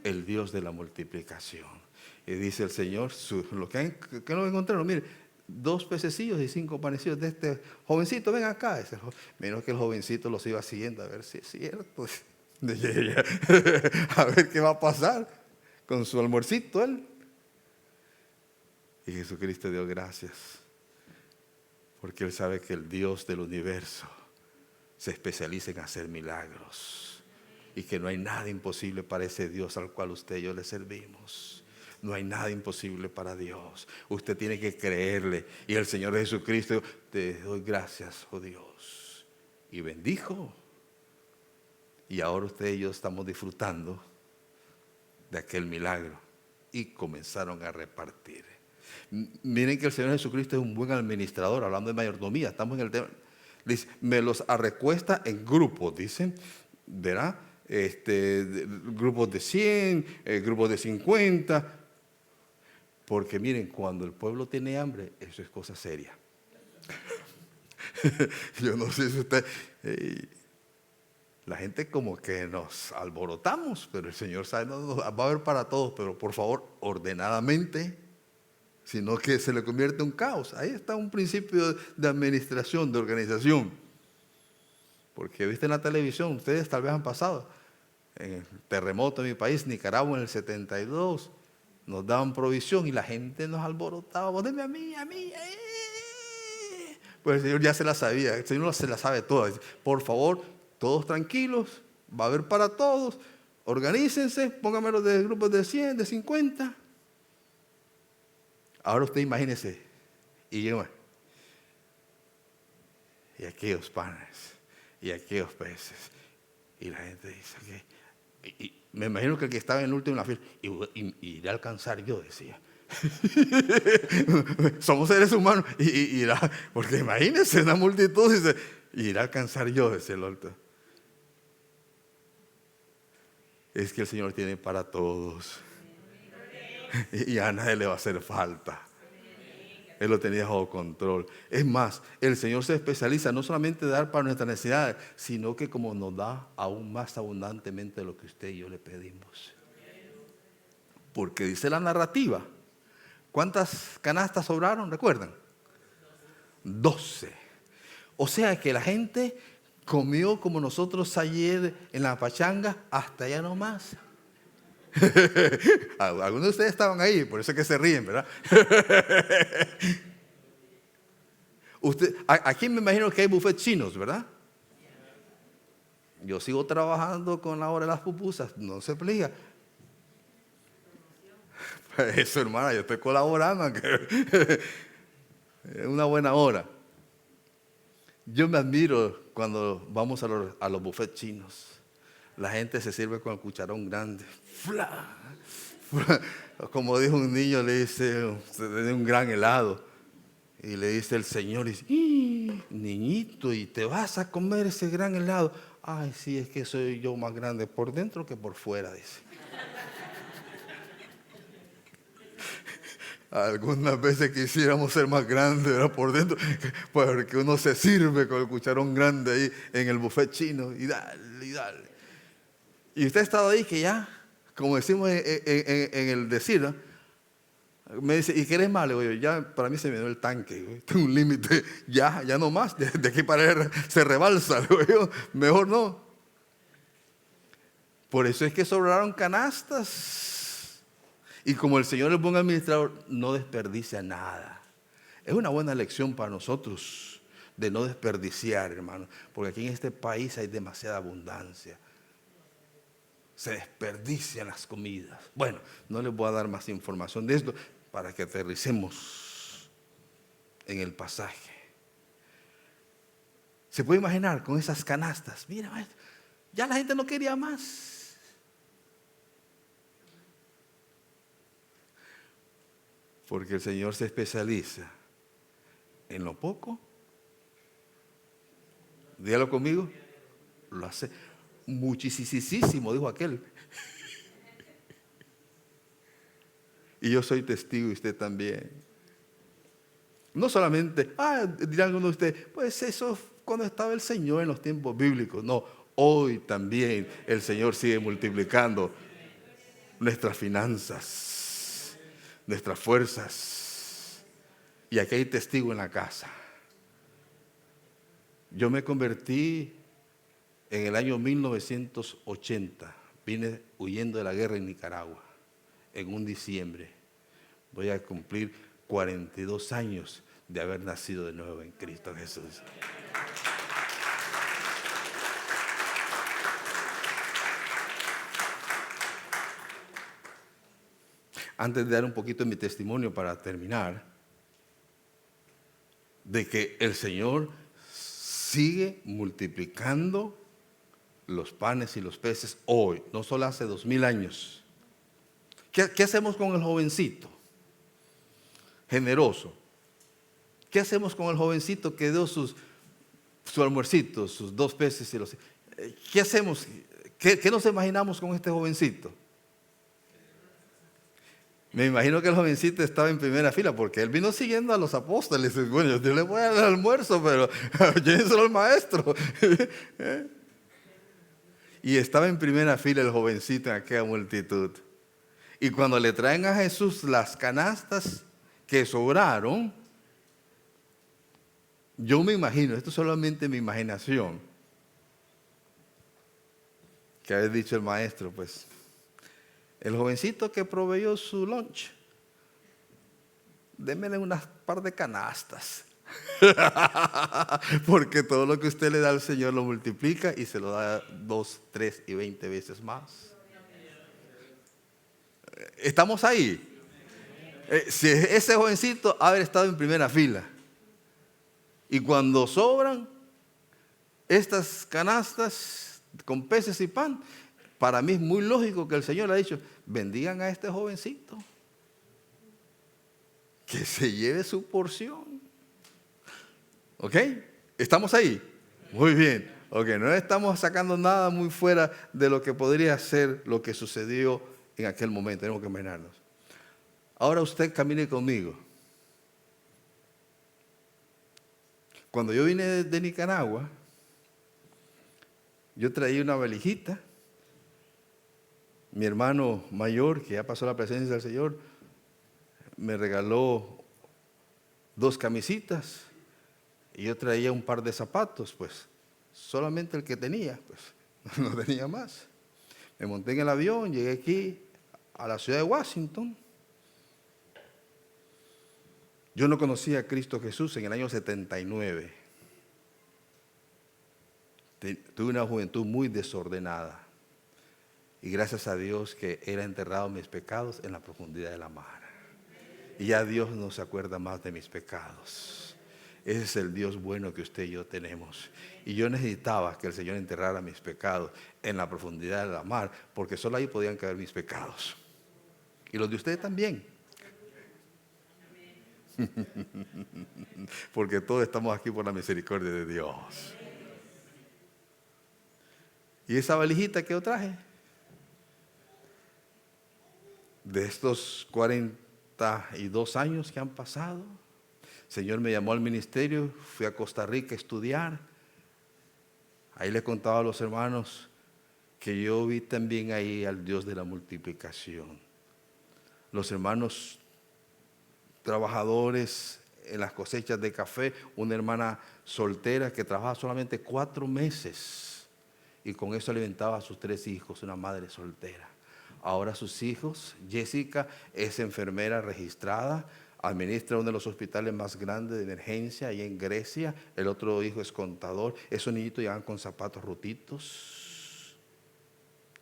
El Dios de la multiplicación. Y dice el Señor, ¿qué nos encontraron? Mire, 2 pececillos y 5 panecillos de este jovencito. Ven acá. Menos que el jovencito los iba siguiendo a ver si es cierto. A ver qué va a pasar con su almuercito él. Y Jesucristo dio gracias, porque Él sabe que el Dios del universo se especializa en hacer milagros y que no hay nada imposible para ese Dios al cual usted y yo le servimos. No hay nada imposible para Dios. Usted tiene que creerle. Y el Señor Jesucristo, te doy gracias, oh Dios. Y bendijo. Y ahora usted y yo estamos disfrutando de aquel milagro. Y comenzaron a repartir. Miren que el Señor Jesucristo es un buen administrador. Hablando de mayordomía, estamos en el tema. Dice, me los recuesta en grupos, dicen, ¿verdad? Grupos de 100, grupos de 50. Porque miren, cuando el pueblo tiene hambre, eso es cosa seria. Yo no sé si usted... la gente como que nos alborotamos, pero el Señor sabe, no, va a haber para todos, pero por favor, ordenadamente, sino que se le convierte en un caos. Ahí está un principio de administración, de organización. Porque viste en la televisión, ustedes tal vez han pasado, en el terremoto en mi país, Nicaragua, en el 72, nos daban provisión y la gente nos alborotaba. Vos deme a mí. Pues el Señor ya se la sabía, el Señor se la sabe toda. Por favor, todos tranquilos, va a haber para todos, organícense, pónganmelo de grupos de 100, de 50. Ahora usted imagínese, y aquellos panes, y aquellos peces, y la gente dice que... Y me imagino que el que estaba en el último en la fila, y iré a alcanzar yo, decía. Somos seres humanos, porque imagínense una multitud, dice, irá a alcanzar yo, decía el otro. Es que el Señor tiene para todos. Y a nadie le va a hacer falta. Él lo tenía bajo control. Es más, el Señor se especializa no solamente en dar para nuestras necesidades, sino que como nos da aún más abundantemente de lo que usted y yo le pedimos. Porque dice la narrativa, ¿cuántas canastas sobraron? ¿Recuerdan? 12. O sea que la gente comió como nosotros ayer en la pachanga, hasta allá nomás. Algunos de ustedes estaban ahí, por eso es que se ríen, ¿verdad? Aquí me imagino que hay buffets chinos, ¿verdad? Yo sigo trabajando con la hora de las pupusas, no se pliega. Eso, hermana, yo estoy colaborando. Es una buena hora. Yo me admiro cuando vamos a los buffets chinos. La gente se sirve con el cucharón grande. ¡Fla! ¡Fla! Como dijo un niño, le dice, se tiene un gran helado. Y le dice el Señor, dice, niñito, ¿y te vas a comer ese gran helado? Ay, sí, es que soy yo más grande por dentro que por fuera, dice. Algunas veces quisiéramos ser más grandes, ¿verdad? Por dentro, porque uno se sirve con el cucharón grande ahí en el buffet chino y dale, y dale. Y usted ha estado ahí que ya, como decimos en el decir, ¿no? Me dice, ¿y querés más? Le digo yo, ya para mí se me dio el tanque, tengo un límite, ya no más, de aquí para allá se rebalsa, le digo yo, mejor no. Por eso es que sobraron canastas. Y como el Señor es buen administrador, no desperdicia nada. Es una buena lección para nosotros de no desperdiciar, hermano, porque aquí en este país hay demasiada abundancia. Se desperdician las comidas. Bueno, no les voy a dar más información de esto para que aterricemos en el pasaje. ¿Se puede imaginar con esas canastas? Mira, maestro, ya la gente no quería más. Porque el Señor se especializa en lo poco. Dígalo conmigo. Lo hace muchísimo, dijo aquel. Y yo soy testigo y usted también. No solamente, dirán algunos de ustedes, pues eso cuando estaba el Señor en los tiempos bíblicos. No, hoy también el Señor sigue multiplicando nuestras finanzas, nuestras fuerzas. Y aquí hay testigo en la casa. Yo me convertí en el año 1980. Vine huyendo de la guerra en Nicaragua en un diciembre. Voy a cumplir 42 años de haber nacido de nuevo en Cristo Jesús. Antes de dar un poquito de mi testimonio para terminar, de que el Señor sigue multiplicando los panes y los peces hoy, no solo hace 2000 años. ¿Qué hacemos con el jovencito? Generoso. ¿Qué hacemos con el jovencito que dio su almuercito, sus 2 peces y los... ¿Qué hacemos? ¿Qué nos imaginamos con este jovencito? Me imagino que el jovencito estaba en primera fila porque él vino siguiendo a los apóstoles. Bueno, yo le voy a dar almuerzo, pero llévenselo al maestro. Y estaba en primera fila el jovencito en aquella multitud. Y cuando le traen a Jesús las canastas que sobraron, yo me imagino, esto es solamente mi imaginación, que había dicho el maestro, pues, el jovencito que proveyó su lunch, démele unas par de canastas. Porque todo lo que usted le da al Señor lo multiplica y se lo da 2, 3 y 20 veces más. ¿Estamos ahí? Si ese jovencito haber estado en primera fila y cuando sobran estas canastas con peces y pan, para mí es muy lógico que el Señor le ha dicho, bendigan a este jovencito, que se lleve su porción. ¿Ok? ¿Estamos ahí? Muy bien. Ok, no estamos sacando nada muy fuera de lo que podría ser lo que sucedió en aquel momento. Tenemos que imaginarnos. Ahora usted camine conmigo. Cuando yo vine de Nicaragua, yo traía una valijita. Mi hermano mayor, que ya pasó la presencia del Señor, me regaló 2 camisitas y yo traía un par de zapatos, pues solamente el que tenía, pues no tenía más. Me monté en el avión, llegué aquí a la ciudad de Washington. Yo no conocía a Cristo Jesús en el año 79. Tuve una juventud muy desordenada. Y gracias a Dios que Él ha enterrado mis pecados en la profundidad de la mar. Y ya Dios no se acuerda más de mis pecados. Ese es el Dios bueno que usted y yo tenemos. Y yo necesitaba que el Señor enterrara mis pecados en la profundidad de la mar, porque solo ahí podían caer mis pecados. Y los de ustedes también. Porque todos estamos aquí por la misericordia de Dios. ¿Y esa valijita que yo traje? De estos 42 años que han pasado, el Señor me llamó al ministerio, fui a Costa Rica a estudiar. Ahí le contaba a los hermanos que yo vi también ahí al Dios de la multiplicación. Los hermanos trabajadores en las cosechas de café, una hermana soltera que trabajaba solamente 4 meses y con eso alimentaba a sus 3 hijos, una madre soltera. Ahora sus hijos, Jessica es enfermera registrada, administra uno de los hospitales más grandes de emergencia ahí en Grecia. El otro hijo es contador. Esos niñitos llegan con zapatos rotitos.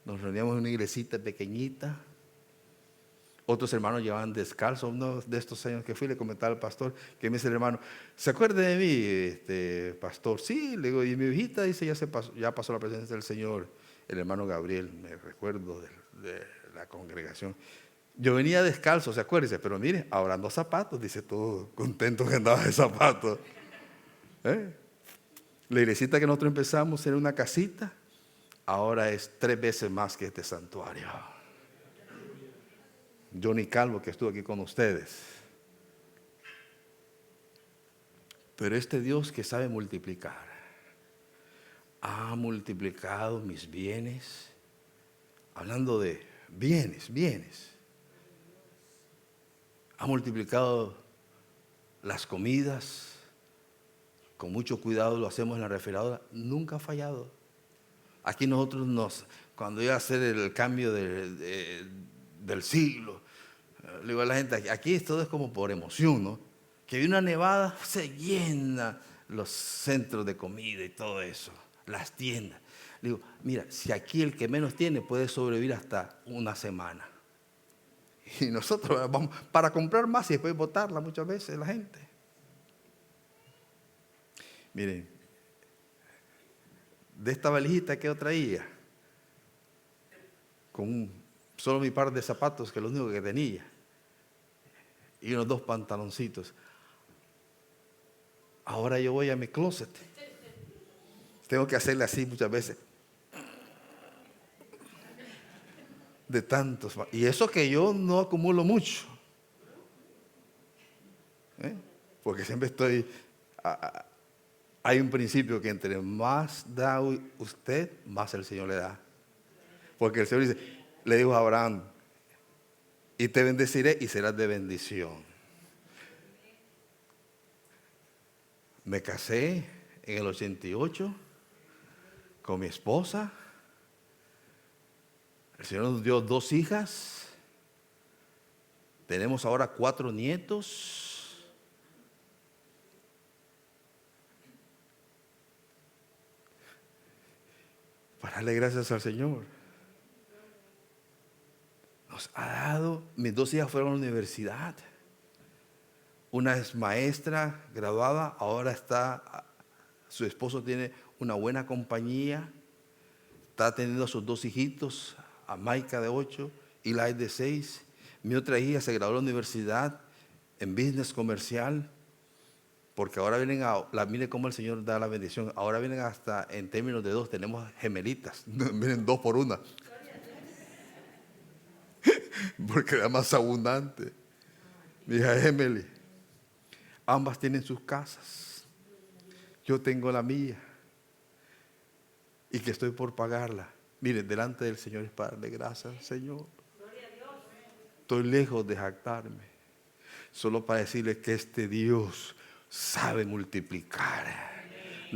Nos reuníamos en una iglesita pequeñita. Otros hermanos llevaban descalzos. Uno de estos años que fui, le comentaba al pastor, que me dice el hermano, ¿se acuerda de mí, pastor? Sí, le digo, y mi hijita dice, ya pasó la presencia del Señor. El hermano Gabriel, me recuerdo de la congregación. Yo venía descalzo, ¿se acuerda? Pero mire, ahora ando zapatos, dice, todo contento que andaba de zapatos. La iglesita que nosotros empezamos era una casita, ahora es 3 veces más que este santuario. Johnny Calvo, que estuvo aquí con ustedes. Pero este Dios que sabe multiplicar, ha multiplicado mis bienes. Hablando de bienes. Ha multiplicado las comidas. Con mucho cuidado lo hacemos en la refrigeradora. Nunca ha fallado. Aquí nosotros cuando iba a hacer el cambio del siglo, le digo a la gente, aquí todo es como por emoción, ¿no? Que viene una nevada, se llena los centros de comida y todo eso, las tiendas. Le digo, mira, si aquí el que menos tiene puede sobrevivir hasta una semana. Y nosotros vamos para comprar más y después botarla muchas veces la gente. Miren, de esta valijita que yo traía, con solo mi par de zapatos, que es lo único que tenía, y unos 2 pantaloncitos. Ahora yo voy a mi closet. Tengo que hacerle así muchas veces. De tantos. Y eso que yo no acumulo mucho. Porque siempre hay un principio que entre más da usted, más el Señor le da. Porque el Señor le dijo a Abraham, y te bendeciré y serás de bendición. Me casé en el 88 con mi esposa. El Señor nos dio 2 hijas. Tenemos ahora 4 nietos. Para darle gracias al Señor. Nos ha dado, mis 2 hijas fueron a la universidad. Una es maestra, graduada, ahora su esposo tiene una buena compañía. Está teniendo a sus 2 hijitos, a Maika de 8 y Lai de 6. Mi otra hija se graduó en la universidad en business comercial, porque ahora mire cómo el Señor da la bendición. Ahora vienen hasta en términos de 2, tenemos gemelitas, vienen 2 por 1. Porque era más abundante. Mi hija Emily, ambas tienen sus casas. Yo tengo la mía. Y que estoy por pagarla. Miren, delante del Señor es para darle gracias al Señor. Estoy lejos de jactarme. Solo para decirles que este Dios sabe multiplicar.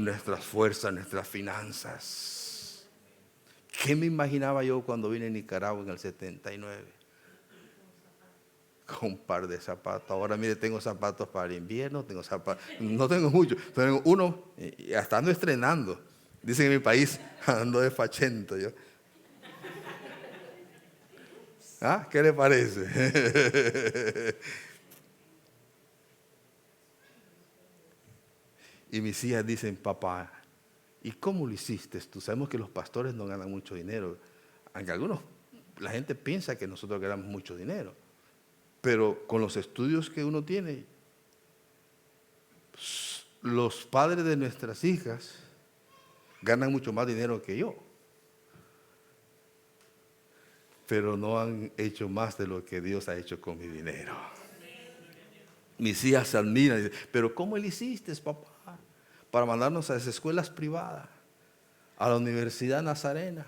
nuestras fuerzas, nuestras finanzas. ¿Qué me imaginaba yo cuando vine a Nicaragua en el 79? Con un par de zapatos. Ahora mire, tengo zapatos para el invierno, tengo zapatos, no tengo muchos, tengo uno y hasta ando estrenando. Dicen en mi país, ando de fachento yo. ¿Ah? ¿Qué le parece? Y mis hijas dicen, papá, ¿y cómo lo hiciste tú? Sabemos que los pastores no ganan mucho dinero. Aunque algunos, la gente piensa que nosotros ganamos mucho dinero. Pero con los estudios que uno tiene, los padres de nuestras hijas ganan mucho más dinero que yo. Pero no han hecho más de lo que Dios ha hecho con mi dinero. Mis hijas se admiran y dicen, pero ¿cómo le hiciste, papá? Para mandarnos a esas escuelas privadas, a la Universidad Nazarena.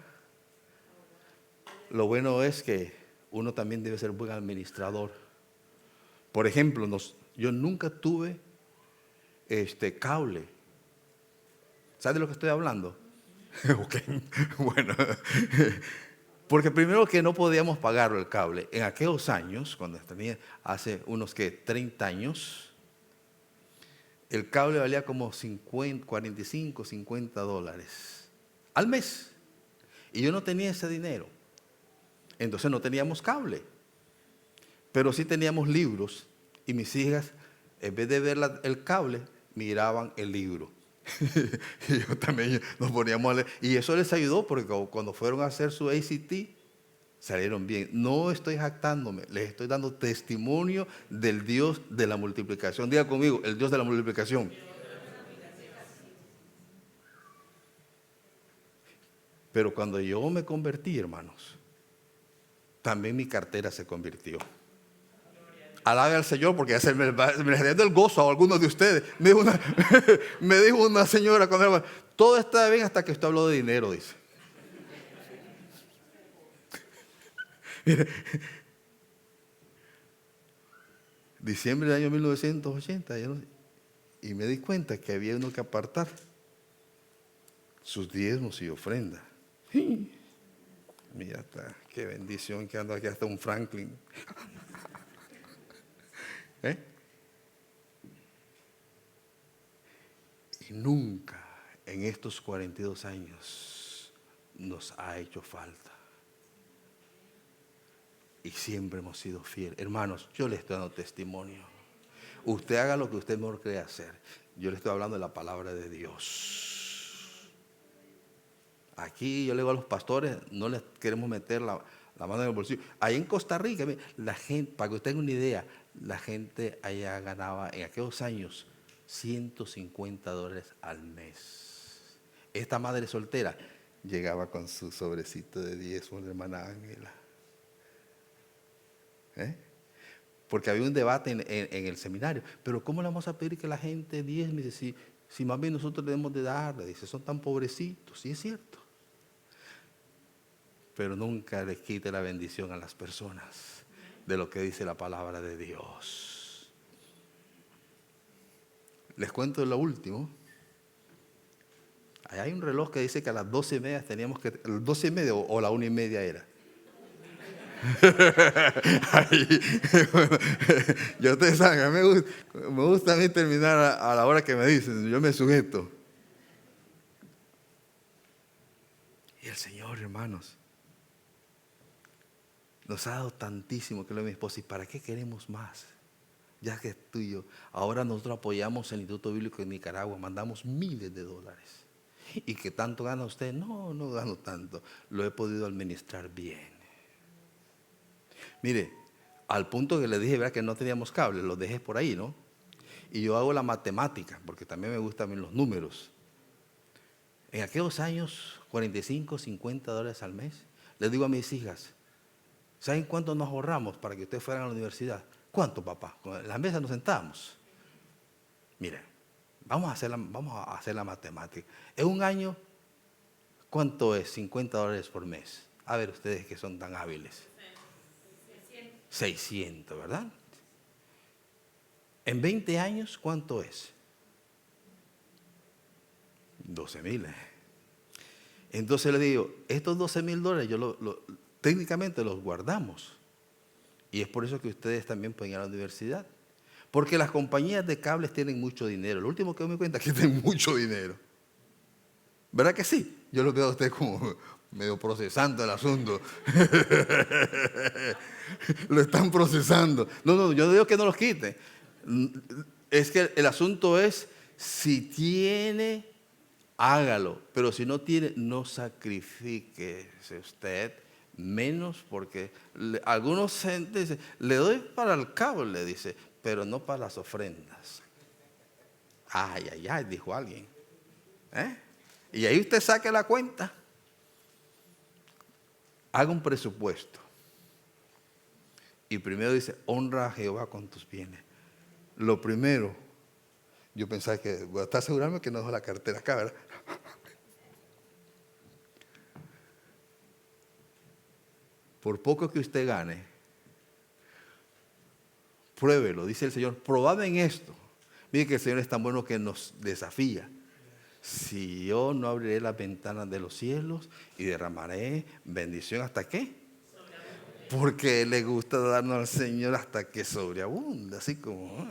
Lo bueno es que uno también debe ser buen administrador. Por ejemplo, yo nunca tuve cable. ¿Sabes de lo que estoy hablando? Ok, bueno. Porque primero que no podíamos pagarlo el cable. En aquellos años, cuando tenía hace unos 30 años, el cable valía como 45, 50 dólares al mes. Y yo no tenía ese dinero. Entonces no teníamos cable. Pero sí teníamos libros. Y mis hijas, en vez de ver el cable, miraban el libro. Y yo también nos poníamos a leer. Y eso les ayudó porque cuando fueron a hacer su ACT, salieron bien. No estoy jactándome, les estoy dando testimonio del Dios de la multiplicación. Diga conmigo, el Dios de la multiplicación. Pero cuando yo me convertí, hermanos, también mi cartera se convirtió. Alabe al Señor porque ya se me genera el gozo a algunos de ustedes. Me dijo una señora cuando todo está bien hasta que usted habló de dinero, dice. Mire, diciembre del año 1980, y me di cuenta que había uno que apartar sus diezmos y ofrendas. Mira, qué bendición que ando aquí hasta un Franklin. Y nunca en estos 42 años nos ha hecho falta. Y siempre hemos sido fieles. Hermanos, yo les estoy dando testimonio. Usted haga lo que usted mejor cree hacer. Yo le estoy hablando de la palabra de Dios. Aquí yo le digo a los pastores, no les queremos meter la mano en el bolsillo. Ahí en Costa Rica, la gente, para que usted tenga una idea, la gente allá ganaba en aquellos años $150 al mes. Esta madre soltera llegaba con su sobrecito de diezmo, la hermana Ángela. Porque había un debate en el seminario. Pero ¿cómo le vamos a pedir que la gente diezme? Dice, si más bien nosotros debemos de darle. Dice, son tan pobrecitos. Sí, es cierto. Pero nunca les quite la bendición a las personas de lo que dice la palabra de Dios. Les cuento lo último. Ahí hay un reloj que dice que a las 12:30 teníamos que, 12:30 o la 1:30 era. Bueno, yo ustedes saben, a mí me gusta a mí terminar a la hora que me dicen, yo me sujeto. Y el Señor, hermanos, nos ha dado tantísimo que lo de mi esposa, ¿y para qué queremos más? Ya que es tuyo. Ahora nosotros apoyamos el Instituto Bíblico en Nicaragua, mandamos miles de dólares. ¿Y qué tanto gana usted? No, no gano tanto, lo he podido administrar bien. Mire, al punto que le dije, ¿verdad?, que no teníamos cable, lo dejé por ahí, ¿no? Y yo hago la matemática, porque también me gustan los números. En aquellos años, 45, 50 dólares al mes, les digo a mis hijas, ¿saben cuánto nos ahorramos para que ustedes fueran a la universidad? ¿Cuánto, papá? En la mesa nos sentamos. Miren, vamos a hacer la matemática. En un año, ¿cuánto es 50 dólares por mes? A ver, ustedes que son tan hábiles. 600, ¿verdad? En 20 años, ¿cuánto es? $12,000. Entonces le digo, estos $12,000 técnicamente los guardamos. Y es por eso que ustedes también pueden ir a la universidad. Porque las compañías de cables tienen mucho dinero. Lo último que me cuenta es que tienen mucho dinero. ¿Verdad que sí? Yo lo veo a usted como medio procesando el asunto. Lo están procesando. No, yo digo que no los quite. Es que el asunto es, si tiene, hágalo. Pero si no tiene, no sacrifíquese usted. Menos porque algunos gente dice, le doy para el cable, le dice, pero no para las ofrendas. Ay, dijo alguien. Y ahí usted saque la cuenta. Haga un presupuesto. Y primero dice, honra a Jehová con tus bienes. Lo primero, yo pensaba que, voy a estar asegurarme que no dejo la cartera acá, ¿verdad? Por poco que usted gane, pruébelo, dice el Señor, probad en esto. Mire que el Señor es tan bueno que nos desafía. Si yo no abriré las ventanas de los cielos y derramaré bendición, ¿hasta qué? Porque le gusta darnos al Señor hasta que sobreabunda, así como...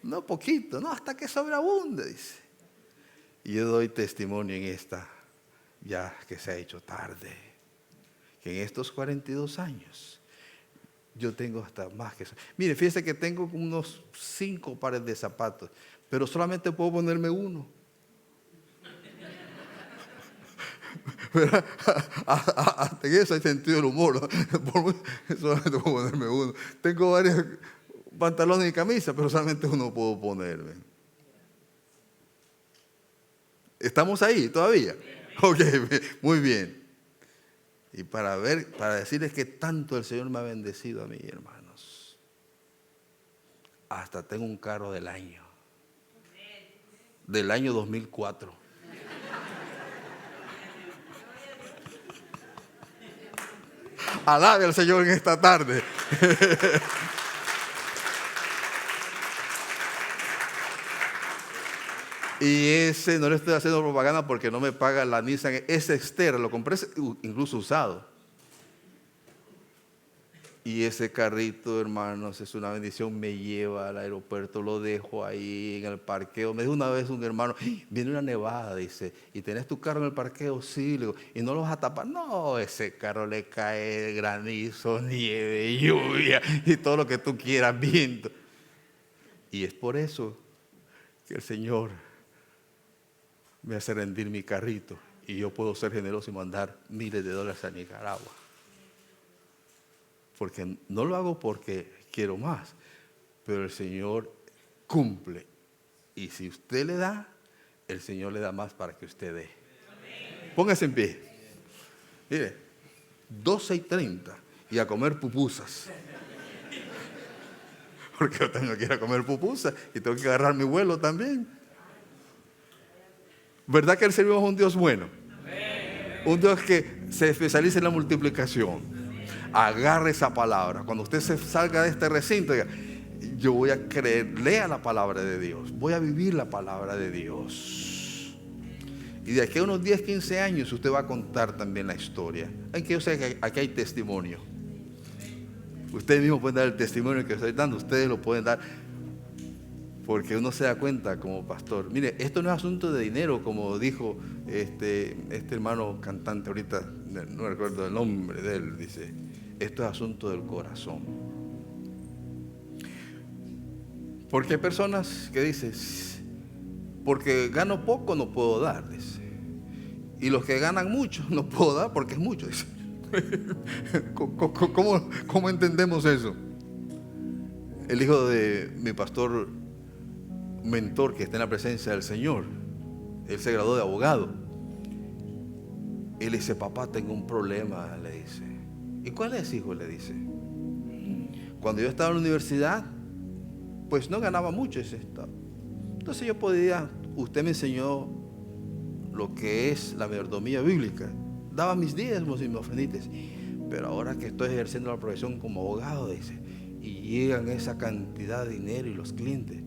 No poquito, no, hasta que sobreabunde, dice. Y yo doy testimonio en esta, ya que se ha hecho tarde, que en estos 42 años, yo tengo hasta más que eso. Mire, fíjese que tengo unos 5 pares de zapatos, pero solamente puedo ponerme uno. Hasta en eso hay sentido del humor, ¿no? Solamente puedo ponerme uno. Tengo varios pantalones y camisas, pero solamente uno puedo ponerme. ¿Estamos ahí todavía? Ok, muy bien. Y para decirles que tanto el Señor me ha bendecido a mí, hermanos. Hasta tengo un carro del año 2004. Alabe al Señor en esta tarde. Y ese, no le estoy haciendo propaganda porque no me paga la Nissan, ese Xterra, lo compré incluso usado. Y ese carrito, hermanos, es una bendición, me lleva al aeropuerto, lo dejo ahí en el parqueo. Me dijo una vez un hermano, viene una nevada, dice, ¿y tenés tu carro en el parqueo? Sí, le digo, ¿y no lo vas a tapar? No, ese carro le cae granizo, nieve, lluvia y todo lo que tú quieras, viento. Y es por eso que el Señor me hace rendir mi carrito y yo puedo ser generoso y mandar miles de dólares a Nicaragua. Porque no lo hago porque quiero más, pero el Señor cumple. Y si usted le da, el Señor le da más para que usted dé. Póngase en pie. Mire, 12:30 y a comer pupusas. Porque yo tengo que ir a comer pupusas y tengo que agarrar mi vuelo también. ¿Verdad que el Señor es un Dios bueno? Un Dios que se especializa en la multiplicación. Agarre esa palabra. Cuando usted se salga de este recinto, diga, yo voy a creer, lea la palabra de Dios, voy a vivir la palabra de Dios. Y de aquí a unos 10, 15 años usted va a contar también la historia. Aunque yo sé que aquí hay testimonio. Ustedes mismos pueden dar el testimonio que estoy dando, ustedes lo pueden dar. Porque uno se da cuenta como pastor. Mire, esto no es asunto de dinero, como dijo este hermano cantante ahorita, no recuerdo el nombre de él, dice, esto es asunto del corazón. Porque hay personas que dicen, porque gano poco no puedo dar, dice. Y los que ganan mucho no puedo dar porque es mucho, dice. ¿Cómo entendemos eso? El hijo de mi pastor mentor que está en la presencia del Señor, él se graduó de abogado. Él dice, papá, tengo un problema, le dice. ¿Y cuál es, hijo? Le dice. Cuando yo estaba en la universidad, pues no ganaba mucho ese estado. Entonces yo podía, usted me enseñó lo que es la mayordomía bíblica. Daba mis diezmos y mis ofrenditas. Pero ahora que estoy ejerciendo la profesión como abogado, dice, y llegan esa cantidad de dinero y los clientes,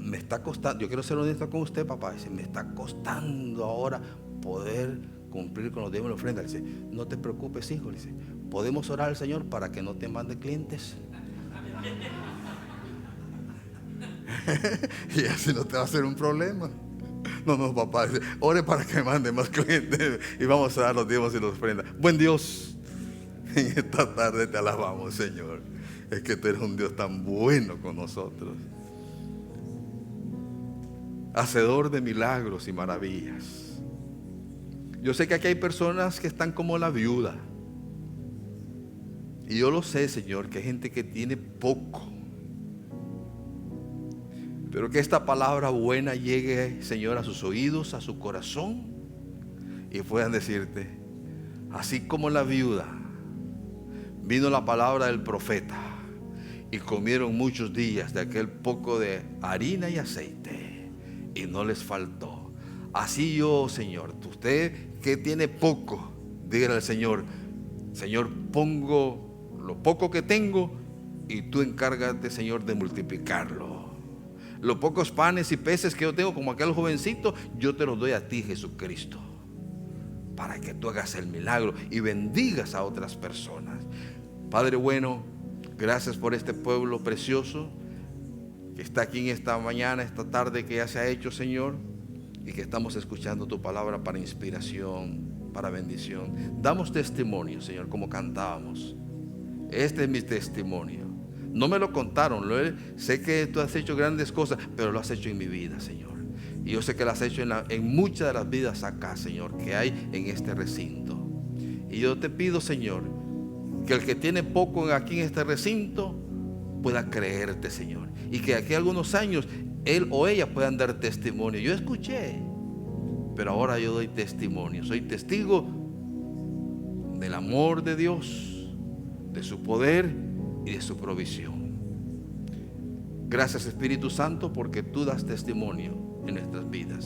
me está costando, yo quiero ser honesto con usted, papá, dice, me está costando ahora poder cumplir con los diezmos y la ofrenda. Dice, no te preocupes, hijo, dice, podemos orar al Señor para que no te mande clientes. Y así no te va a ser un problema. No, papá, dice, ore para que me mande más clientes y vamos a dar los diezmos y las ofrendas. Buen Dios, en esta tarde te alabamos, Señor. Es que tú eres un Dios tan bueno con nosotros, hacedor de milagros y maravillas. Yo sé que aquí hay personas que están como la viuda, y yo lo sé, Señor, que hay gente que tiene poco, pero que esta palabra buena llegue, Señor, a sus oídos, a su corazón, y puedan decirte, así como la viuda, vino la palabra del profeta y comieron muchos días de aquel poco de harina y aceite y no les faltó. Así yo, Señor, usted que tiene poco, dígale al Señor, Señor, pongo lo poco que tengo y tú encárgate, Señor, de multiplicarlo. Los pocos panes y peces que yo tengo, como aquel jovencito, yo te los doy a ti, Jesucristo, para que tú hagas el milagro y bendigas a otras personas. Padre bueno, gracias por este pueblo precioso que está aquí en esta mañana, esta tarde que ya se ha hecho, Señor, y que estamos escuchando tu palabra para inspiración, para bendición. Damos testimonio, Señor, como cantábamos. Este es mi testimonio. No me lo contaron, sé que tú has hecho grandes cosas, pero lo has hecho en mi vida, Señor. Y yo sé que lo has hecho en muchas de las vidas acá, Señor, que hay en este recinto. Y yo te pido, Señor, que el que tiene poco aquí en este recinto pueda creerte, Señor, y que aquí a algunos años él o ella puedan dar testimonio. Yo escuché, pero ahora yo doy testimonio. Soy testigo del amor de Dios, de su poder y de su provisión. Gracias, Espíritu Santo, porque tú das testimonio en nuestras vidas.